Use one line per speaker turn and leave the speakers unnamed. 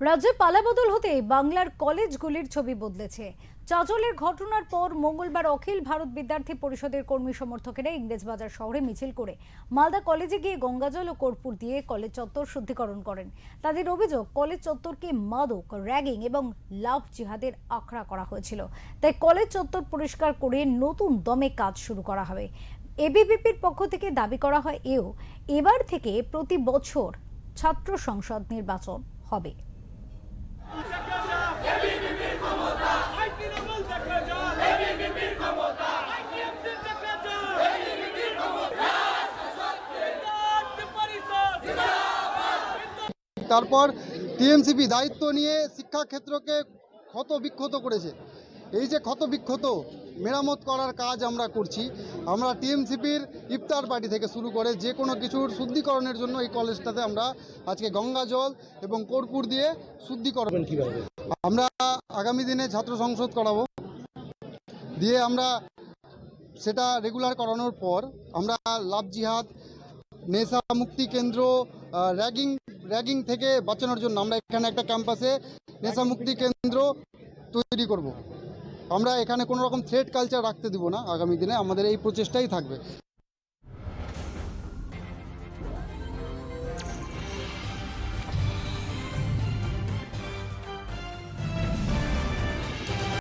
রাজ্যে পালাবদল হতে বাংলার কলেজগুলির ছবি বদলেছে। চাঁচলের ঘটনার পর মঙ্গলবার অখিল ভারত বিদ্যার্থী পরিষদের কর্মী সমর্থকেরা ইংরেজবাজার শহরে মিছিল করে মালদা কলেজে গিয়ে গঙ্গাজল ও কর্পূর দিয়ে কলেজ চত্বর শুদ্ধিকরণ করেন। তাদের অভিযোগ, কলেজ চত্বরকে মাদক, র্যাগিং এবং লাভ জিহাদের আখড়া করা হয়েছিল। তাই কলেজ চত্বর পরিষ্কার করে নতুন দমে কাজ শুরু করা হবে। এবিভিপির পক্ষ থেকে দাবি করা হয় এবার থেকে প্রতি বছর ছাত্র সংসদ নির্বাচন হবে।
তারপর টিএমসিপি দায়িত্ব নিয়ে শিক্ষাক্ষেত্রকে ক্ষত বিক্ষত করেছে। এই যে ক্ষত বিক্ষত মেরামত করার কাজ আমরা করছি। আমরা টিএমসিপির ইফতার পার্টি থেকে শুরু করে যে কোনো কিছুর শুদ্ধিকরণের জন্য এই কলেজটাতে আমরা আজকে গঙ্গা জল এবং কর্পূর দিয়ে শুদ্ধিকরণ কীভাবে আমরা আগামী দিনে ছাত্র সংসদ করাবো, দিয়ে আমরা সেটা রেগুলার করানোর পর আমরা লাভ জিহাদ, নেশা মুক্তি কেন্দ্র, র্যাগিং থেকে বাঁচানোর জন্য আমরা এখানে একটা ক্যাম্পাসে নেশা মুক্তি কেন্দ্র তৈরি করব। আমরা এখানে কোনো রকম থ্রেট কালচার রাখতে দিব না। আগামী দিনে আমাদের এই প্রচেষ্টাই থাকবে।